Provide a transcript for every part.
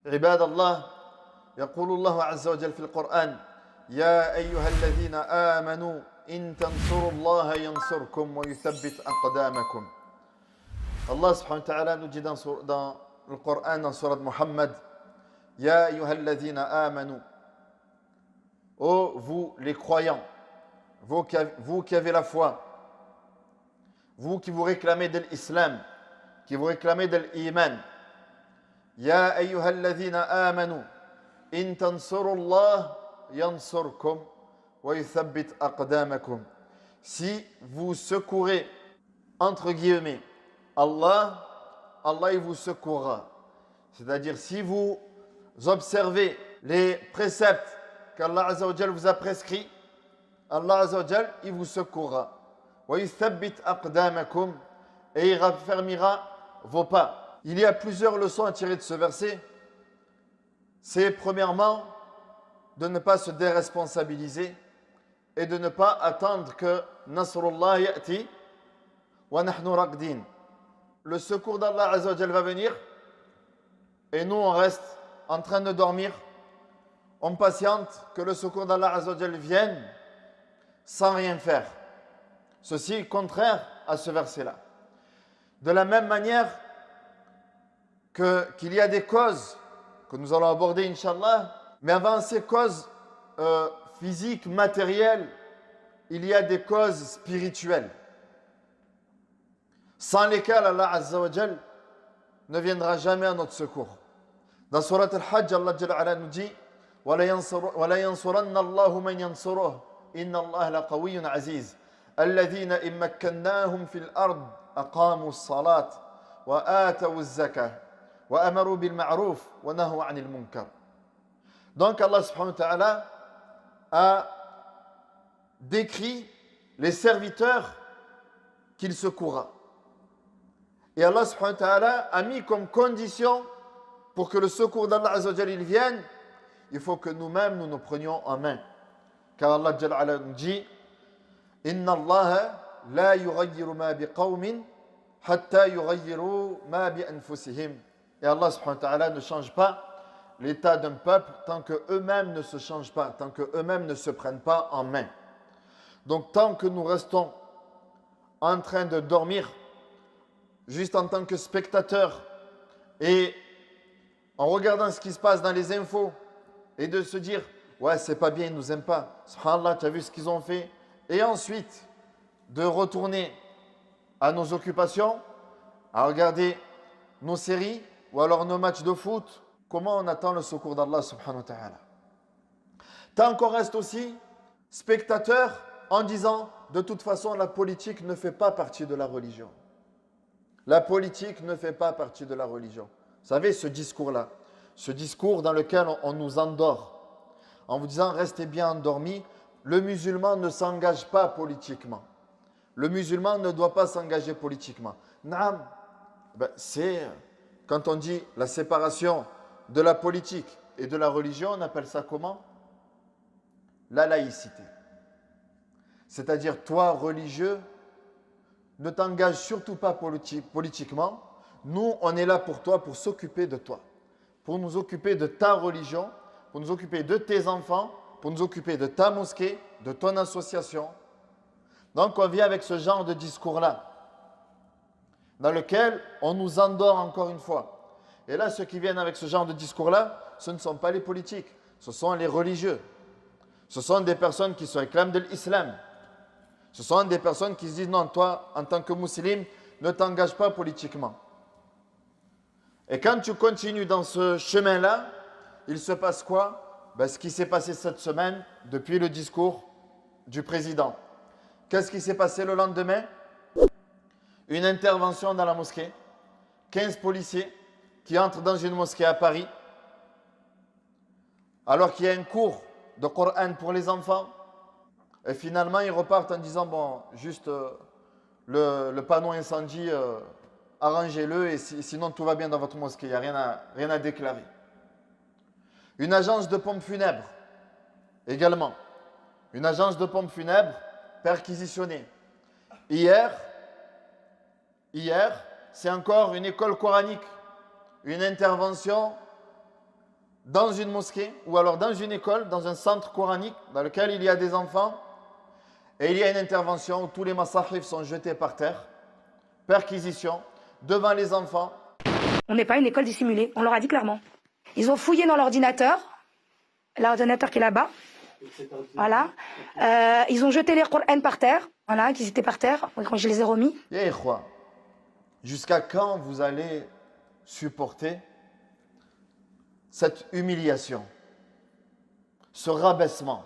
عباد الله يقول الله عز وجل في القرآن يا أيها الذين آمنوا إن تنصروا الله ينصركم ويثبت أقدامكم. Allah subhanahu wa ta'ala nous dit dans le Coran, dans surat Muhammad, Ya ayyuhalladhina amanu, ô vous les croyants, vous qui avez la foi, vous qui vous réclamez de l'islam, qui vous réclamez de l'iman, Ya ayyuhalladhina amanu, in tansurullah yansurkum wa yuthabbit aqdamakum. Si vous secourez, entre guillemets, Allah il vous secourra. C'est-à-dire, si vous observez les préceptes qu'Allah Azza wa Jal vous a prescrits, Allah Azza wa Jal, il vous secourra. Wa yuthabbit aqdamakum, et il raffermira vos pas. Il y a plusieurs leçons à tirer de ce verset. C'est premièrement de ne pas se déresponsabiliser et de ne pas attendre que Nasrullah ya'ti wa nahnu raqdin. Le secours d'Allah Azza wa Jal va venir et nous on reste en train de dormir, on patiente que le secours d'Allah Azza wa Jal vienne sans rien faire. Ceci est contraire à ce verset-là. De la même manière qu'il y a des causes que nous allons aborder Inch'Allah, mais avant ces causes physiques, matérielles, il y a des causes spirituelles, sans lesquelles Allah Azza wa Jal ne viendra jamais à notre secours. Dans Surat Al-Hajj, Allah Jalla ala nous dit وَلَا يَنْصُرَنَّ اللَّهُ مَنْ يَنْصُرُهُ إِنَّ اللَّهَ لَقَوِيٌّ عَزِيزٌ الَّذِينَ إِن مَّكَّنَّاهُمْ فِي الْأَرْضِ أَقَامُوا الصَّلَاةَ وَآتَوُا الزَّكَاةَ وَأَمَرُوا بِالْمَعْرُوفِ وَنَهَوْا عَنِ الْمُنكَرِ. Donc Allah subhanahu wa ta'ala a décrit les serviteurs qu'il secourra. Et Allah subhanahu wa ta'ala a mis comme condition pour que le secours d'Allah Azza wa Jal il vienne, il faut que nous-mêmes nous prenions en main. Car Allah Jalla ala nous dit Inna Allah la yughayyiru ma biqawmin hatta yughayyiru ma bi anfusihim. Et Allah subhanahu wa ta'ala ne change pas l'état d'un peuple tant qu'eux-mêmes ne se changent pas, tant qu'eux-mêmes ne se prennent pas en main. Donc tant que nous restons en train de dormir, juste en tant que spectateurs, et en regardant ce qui se passe dans les infos, et de se dire, ouais, c'est pas bien, ils nous aiment pas, subhanallah, tu as vu ce qu'ils ont fait, et ensuite de retourner à nos occupations, à regarder nos séries, ou alors nos matchs de foot, comment on attend le secours d'Allah subhanahu wa ta'ala? Tant qu'on reste aussi spectateur en disant, de toute façon, la politique ne fait pas partie de la religion. La politique ne fait pas partie de la religion. Vous savez, ce discours-là, ce discours dans lequel on nous endort, en vous disant, restez bien endormis, le musulman ne s'engage pas politiquement. Le musulman ne doit pas s'engager politiquement. Naam, c'est, quand on dit la séparation de la politique et de la religion, on appelle ça comment? La laïcité. C'est-à-dire, toi, religieux, ne t'engage surtout pas politiquement. Nous, on est là pour toi, pour s'occuper de toi, pour nous occuper de ta religion, pour nous occuper de tes enfants, pour nous occuper de ta mosquée, de ton association. Donc, on vient avec ce genre de discours-là, dans lequel on nous endort encore une fois. Et là, ceux qui viennent avec ce genre de discours-là, ce ne sont pas les politiques, ce sont les religieux. Ce sont des personnes qui se réclament de l'islam. Ce sont des personnes qui se disent, non, toi, en tant que musulman, ne t'engage pas politiquement. Et quand tu continues dans ce chemin-là, il se passe quoi? Ce qui s'est passé cette semaine, depuis le discours du président. Qu'est-ce qui s'est passé le lendemain? Une intervention dans la mosquée. 15 policiers qui entrent dans une mosquée à Paris, alors qu'il y a un cours de Coran pour les enfants. Et finalement, ils repartent en disant, bon, juste le panneau incendie, arrangez-le, et sinon tout va bien dans votre mosquée, il n'y a rien à déclarer. Une agence de pompes funèbres, également. Une agence de pompes funèbres perquisitionnée. Hier, c'est encore une école coranique, une intervention dans une mosquée ou alors dans une école, dans un centre coranique dans lequel il y a des enfants et il y a une intervention où tous les masahif sont jetés par terre, perquisition, devant les enfants. On n'est pas une école dissimulée, on leur a dit clairement. Ils ont fouillé dans l'ordinateur qui est là-bas. Voilà. Ils ont jeté les Qur'an par terre, voilà, qui étaient par terre, quand je les ai remis. Ya ikhwa, jusqu'à quand vous allez supporter cette humiliation, ce rabaissement?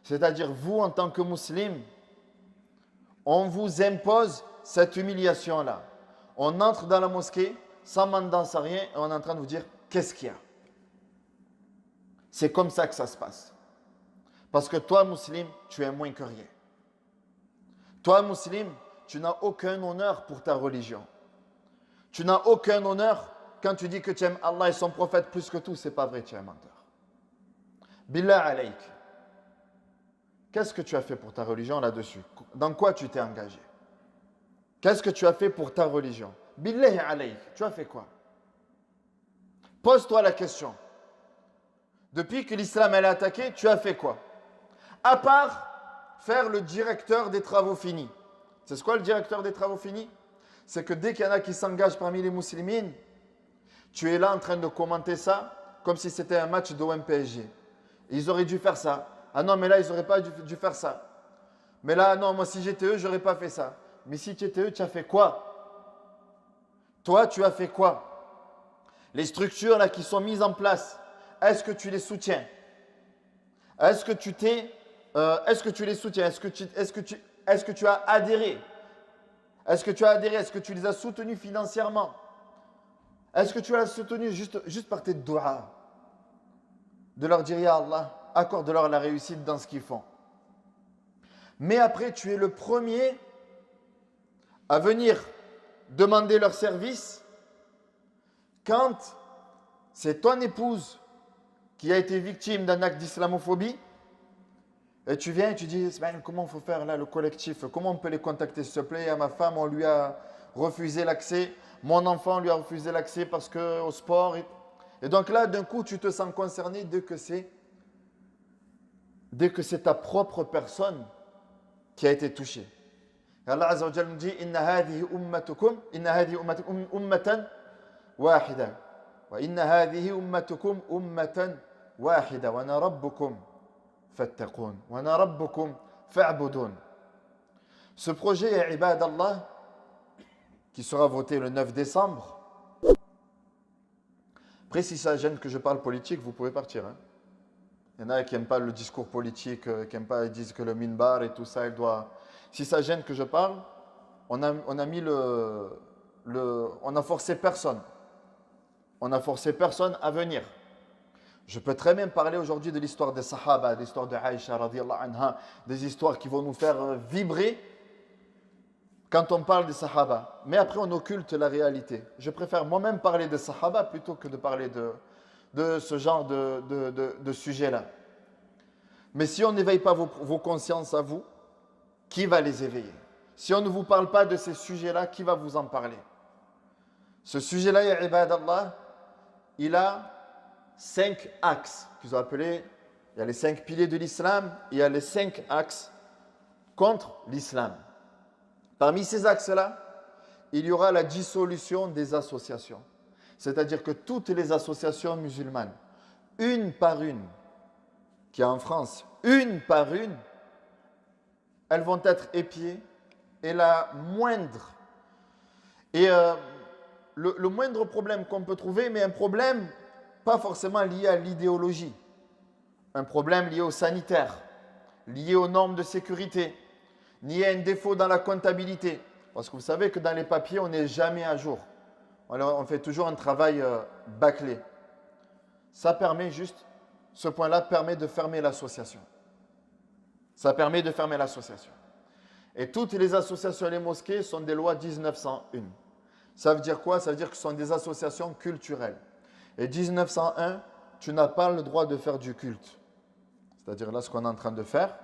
C'est-à-dire, vous, en tant que musulmans, on vous impose cette humiliation-là. On entre dans la mosquée, sans mandat, sans rien, et on est en train de vous dire, qu'est-ce qu'il y a? C'est comme ça que ça se passe. Parce que toi, musulman, tu es moins que rien. Toi, musulman, tu n'as aucun honneur pour ta religion. Tu n'as aucun honneur quand tu dis que tu aimes Allah et son prophète plus que tout. C'est pas vrai, tu es un menteur. Billah alayk. Qu'est-ce que tu as fait pour ta religion là-dessus? Dans quoi tu t'es engagé? Qu'est-ce que tu as fait pour ta religion? Billah alayk. Tu as fait quoi? Pose-toi la question. Depuis que l'islam est attaqué, tu as fait quoi? À part faire le directeur des travaux finis. C'est quoi le directeur des travaux finis? C'est que dès qu'il y en a qui s'engagent parmi les musulmans, tu es là en train de commenter ça comme si c'était un match d'OM-PSG. Ils auraient dû faire ça. Ah non, mais là, ils n'auraient pas dû faire ça. Mais là, non, moi, si j'étais eux, je n'aurais pas fait ça. Mais si tu étais eux, tu as fait quoi? Toi, tu as fait quoi? Les structures là qui sont mises en place, est-ce que tu les soutiens? Est-ce que tu les soutiens? Est-ce que tu as adhéré? Est-ce que tu as adhéré? Est-ce que tu les as soutenus financièrement? Est-ce que tu as soutenu juste par tes doigts? De leur dire, Ya Allah, accorde-leur la réussite dans ce qu'ils font. Mais après, tu es le premier à venir demander leur service quand c'est ton épouse qui a été victime d'un acte d'islamophobie. Et tu viens et tu dis, comment il faut faire là, le collectif? Comment on peut les contacter, s'il te plaît? À ma femme, on lui a refusé l'accès. Mon enfant lui a refusé l'accès parce qu'au sport. Et donc là, d'un coup, tu te sens concerné dès que c'est ta propre personne qui a été touchée. Et Allah Azza wa Jalla nous dit, Inna hadihi ummatukum ummatan wahida. Wa inna hadihi ummatukum ummatan wahida. Wa ana rabbukum. Ce projet est Ibad Allah qui sera voté le 9 décembre. Après, si ça gêne que je parle politique, vous pouvez partir. Hein. Il y en a qui n'aiment pas le discours politique, qui n'aiment pas, ils disent que le minbar et tout ça, il doit. Si ça gêne que je parle, on a mis on a forcé personne. On a forcé personne à venir. Je peux très bien parler aujourd'hui de l'histoire des Sahaba, de l'histoire de Aïcha radiyallahu anha, des histoires qui vont nous faire vibrer quand on parle des Sahaba. Mais après, on occulte la réalité. Je préfère moi-même parler des Sahaba plutôt que de parler de ce genre de sujet-là. Mais si on n'éveille pas vos consciences à vous, qui va les éveiller? Si on ne vous parle pas de ces sujets-là, qui va vous en parler? Ce sujet-là, ya ibadallah, il a 5 axes qu'ils ont appelés, il y a les 5 piliers de l'islam, il y a les 5 axes contre l'islam. Parmi ces axes-là, il y aura la dissolution des associations. C'est-à-dire que toutes les associations musulmanes, une par une, qui est en France, une par une, elles vont être épiées et la moindre. Et le moindre problème qu'on peut trouver, mais un problème pas forcément lié à l'idéologie, un problème lié au sanitaire, lié aux normes de sécurité, lié à un défaut dans la comptabilité. Parce que vous savez que dans les papiers, on n'est jamais à jour. On fait toujours un travail bâclé. Ça permet juste, ce point-là permet de fermer l'association. Ça permet de fermer l'association. Et toutes les associations et les mosquées sont des lois 1901. Ça veut dire quoi? Ça veut dire que ce sont des associations culturelles. Et 1901, tu n'as pas le droit de faire du culte. C'est-à-dire là, ce qu'on est en train de faire,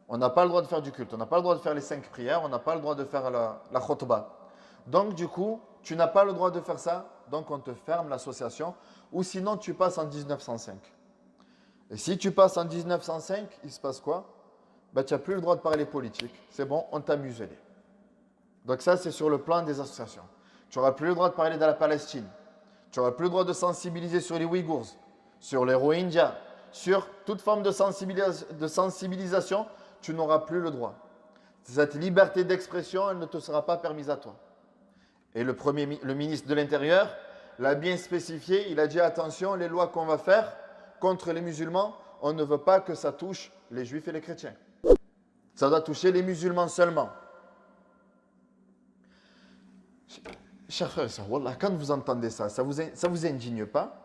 on n'a pas le droit de faire du culte. On n'a pas le droit de faire les 5 prières. On n'a pas le droit de faire la khutbah. Donc, du coup, tu n'as pas le droit de faire ça donc on te ferme l'association, ou sinon tu passes en 1905. Et si tu passes en 1905, il se passe quoi? Ben, tu n'as plus le droit de parler politique. C'est bon, on t'a muselé. Donc ça, c'est sur le plan des associations. Tu n'auras plus le droit de parler de la Palestine. Tu n'auras plus le droit de sensibiliser sur les Ouïghours, sur les Rohingyas, sur toute forme de sensibilisation, tu n'auras plus le droit. Cette liberté d'expression, elle ne te sera pas permise à toi. Et le ministre de l'Intérieur l'a bien spécifié, il a dit attention, les lois qu'on va faire contre les musulmans, on ne veut pas que ça touche les juifs et les chrétiens. Ça doit toucher les musulmans seulement. Chers frères et sœurs, wallah, quand vous entendez ça, ça vous indigne pas?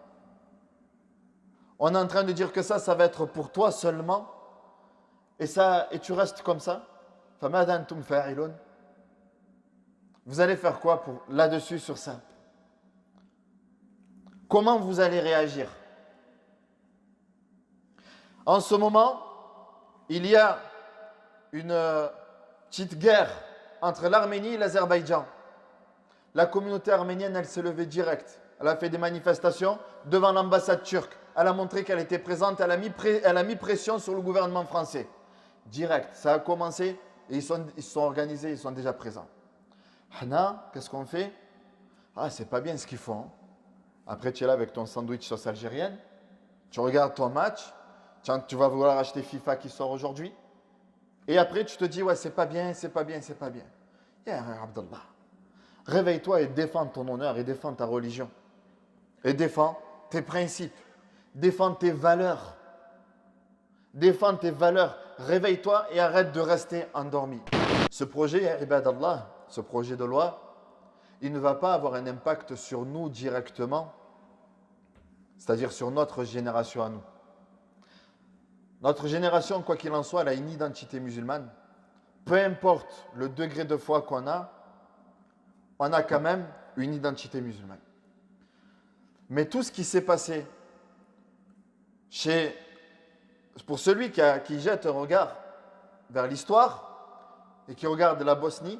On est en train de dire que ça va être pour toi seulement, et tu restes comme ça. فَمَاذَا أَنْتُمْ فَاعِلُونَ. Vous allez faire quoi là-dessus, sur ça? Comment vous allez réagir? En ce moment, il y a une petite guerre entre l'Arménie et l'Azerbaïdjan. La communauté arménienne, elle s'est levée direct. Elle a fait des manifestations devant l'ambassade turque. Elle a montré qu'elle était présente. Elle a mis pression sur le gouvernement français. Direct. Ça a commencé et ils se sont organisés, ils sont déjà présents. Hana, qu'est-ce qu'on fait? Ah, c'est pas bien ce qu'ils font. Après, tu es là avec ton sandwich sauce algérienne. Tu regardes ton match. Tu vas vouloir acheter FIFA qui sort aujourd'hui. Et après, tu te dis, ouais, c'est pas bien, c'est pas bien, c'est pas bien. Ya Abdallah, réveille-toi et défends ton honneur et défends ta religion. Et défends tes principes. Défends tes valeurs. Défends tes valeurs. Réveille-toi et arrête de rester endormi. Ce projet, ibadallah, ce projet de loi, il ne va pas avoir un impact sur nous directement, c'est-à-dire sur notre génération à nous. Notre génération, quoi qu'il en soit, elle a une identité musulmane. Peu importe le degré de foi qu'on a, on a quand même une identité musulmane. Mais tout ce qui s'est passé pour celui qui jette un regard vers l'histoire et qui regarde la Bosnie,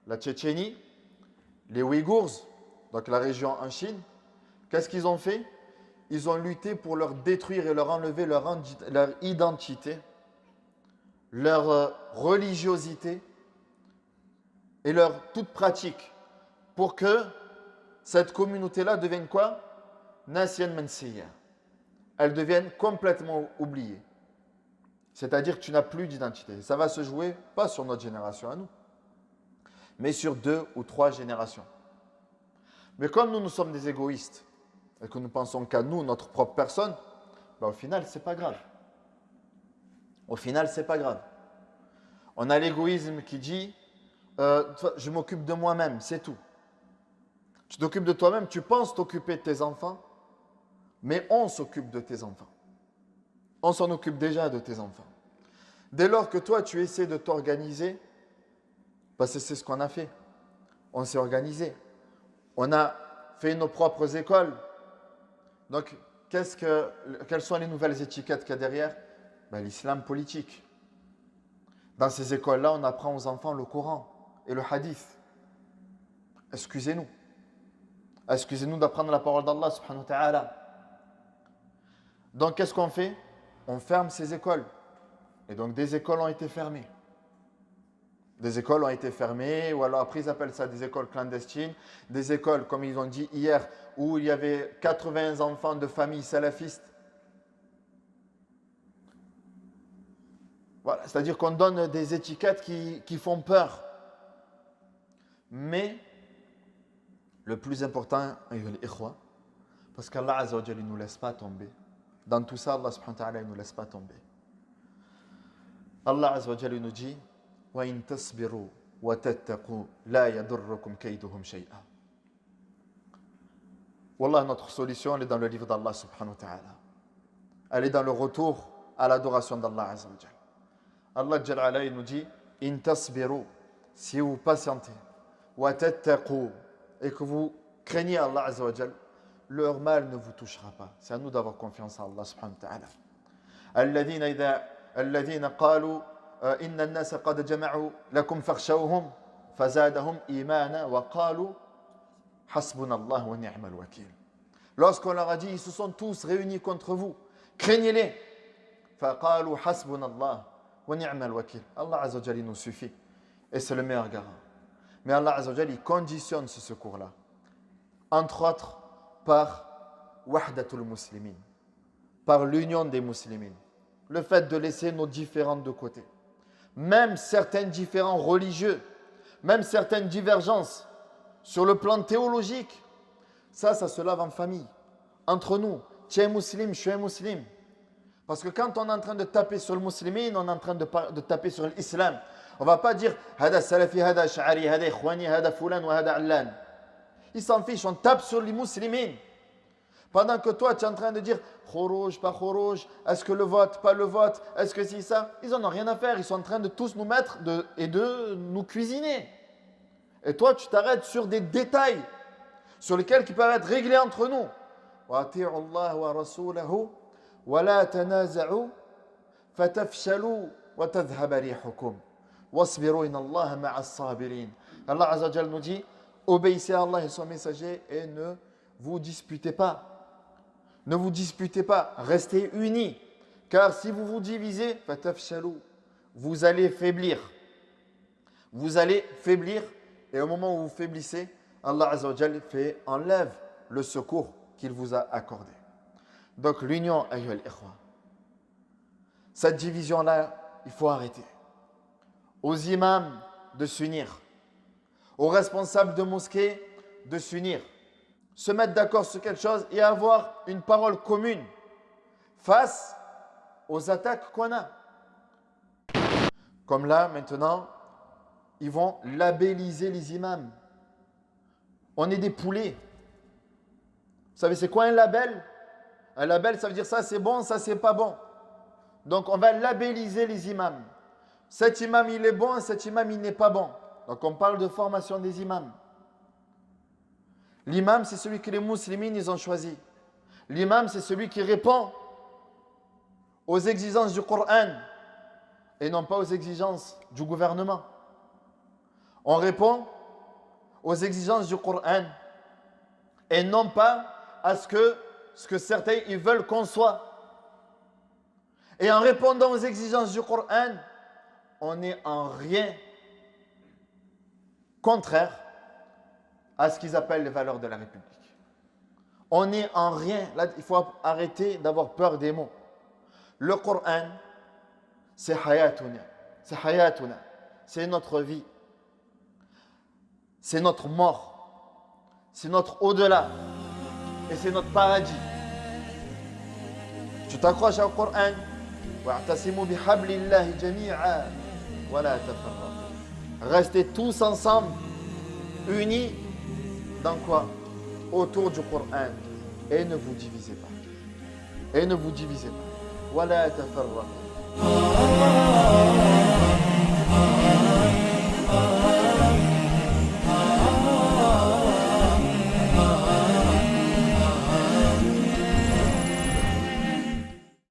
la Tchétchénie, les Ouïghours, donc la région en Chine, qu'est-ce qu'ils ont fait? Ils ont lutté pour leur détruire et leur enlever leur identité, leur religiosité et leur toute pratique pour que cette communauté-là devienne quoi? Nation Mansiya. Elle devienne complètement oubliée. C'est-à-dire que tu n'as plus d'identité. Ça va se jouer pas sur notre génération à nous, mais sur 2 ou 3 générations. Mais comme nous sommes des égoïstes et que nous pensons qu'à nous, notre propre personne, ben au final, c'est pas grave. Au final, c'est pas grave. On a l'égoïsme qui dit je m'occupe de moi-même, c'est tout. Tu t'occupes de toi-même, tu penses t'occuper de tes enfants, mais on s'occupe de tes enfants. On s'en occupe déjà de tes enfants. Dès lors que toi, tu essaies de t'organiser, parce que c'est ce qu'on a fait. On s'est organisé. On a fait nos propres écoles. Donc, quelles sont les nouvelles étiquettes qu'il y a derrière? Ben, l'islam politique. Dans ces écoles-là, on apprend aux enfants le Coran et le hadith. Excusez-nous. Excusez-nous d'apprendre la parole d'Allah subhanahu wa ta'ala. Donc, qu'est-ce qu'on fait? On ferme ces écoles. Et donc, des écoles ont été fermées. Des écoles ont été fermées, ou alors après, ils appellent ça des écoles clandestines. Des écoles, comme ils ont dit hier, où il y avait 80 enfants de familles salafistes. Voilà, c'est-à-dire qu'on donne des étiquettes qui font peur. Mais, le plus important, parce qu'Allah Azza wa Jalla ne nous laisse pas tomber. Dans tout ça, Allah subhanahu wa ta'ala ne nous laisse pas tomber. Allah Azza wa Jalla nous dit وَإِن تَصْبِرُوا وَتَتَّقُوا لَا يَضُرُّكُمْ كَيْدُهُمْ شَيْئًا. Wallah, notre solution, elle est dans le livre d'Allah subhanahu wa ta'ala. Elle est dans le retour à l'adoration d'Allah Azza wa Jalla. Allah Jalla ala, il nous dit إِن تَصْبِرُوا, si vous patientez, وَتَتَّقُوا, et que vous craignez Allah Azza wa Jalla, leur mal ne vous touchera pas. C'est à nous d'avoir confiance en Allah subhanahu wa ta'ala. الذين قالوا إن الناس قد جمعوا لكم فاخشوهم فزادهم إيمانا وقالوا Hasbunallah wa ni'mal wakil. Lorsqu'on leur a dit, ils se sont tous réunis contre vous, craignez-les. Faqalu hasbunallah wa ni'mal wakil. Allah Azza wa Jalla nous suffit. Et c'est le meilleur garant. Mais Allah Azza wa Jalla, il conditionne ce secours-là. Entre autres, par wahdatul muslimin, par l'union des musulmans. Le fait de laisser nos différends de côté. Même certains différends religieux, même certaines divergences sur le plan théologique, ça se lave en famille, entre nous. Tu es musulman, je suis un musulman. Parce que quand on est en train de taper sur le musulman, on est en train de taper sur l'islam. On ne va pas dire hada salafi, hada sha'ari, hada ikhwani, hada fulan wa hada allan. Ils s'en fichent, on tape sur les musulmans. Pendant que toi, tu es en train de dire khourouj, pas khourouj, est-ce que le vote, pas le vote, est-ce que c'est ça? Ils n'en ont rien à faire, ils sont en train de tous nous mettre et de nous cuisiner. Et toi, tu t'arrêtes sur des détails sur lesquels qui peuvent être réglés entre nous. Wa ati'u Allah wa rasulahu wa la tanaza'u fatafshalu wa tadhhab rihukum wasbiru inna Allah ma'as sabirin. Allah Azza wa Jalla nous dit obéissez à Allah et son messager et ne vous disputez pas. Ne vous disputez pas, restez unis. Car si vous vous divisez, fatafshalu, vous allez faiblir. Vous allez faiblir. Et au moment où vous faiblissez, Allah Azza wa Jalla enlève le secours qu'il vous a accordé. Donc l'union, ayyuhal ikhwa. Cette division-là, il faut arrêter. Aux imams de s'unir. Aux responsables de mosquées de s'unir. Se mettre d'accord sur quelque chose et avoir une parole commune face aux attaques qu'on a. Comme là, maintenant, ils vont labelliser les imams. On est des poulets. Vous savez, c'est quoi un label? Un label, ça veut dire ça c'est bon, ça c'est pas bon. Donc, on va labelliser les imams. Cet imam, il est bon, cet imam, il n'est pas bon. Donc, on parle de formation des imams. L'imam, c'est celui que les musulmans ils ont choisi. L'imam, c'est celui qui répond aux exigences du Coran et non pas aux exigences du gouvernement. On répond aux exigences du Coran et non pas à ce que certains ils veulent qu'on soit. Et en répondant aux exigences du Coran, on n'est en rien contraire à ce qu'ils appellent les valeurs de la République. On n'est en rien, là il faut arrêter d'avoir peur des mots. Le Coran, c'est hayatuna, c'est notre vie, c'est notre mort, c'est notre au-delà et c'est notre paradis. Tu t'accroches au Coran, wa'tasimu bihablillahi jami'a wa la tafarraqu. Restez tous ensemble, unis. Dans quoi? Autour du Coran. Et ne vous divisez pas. Et ne vous divisez pas. Wa la tafarraqu.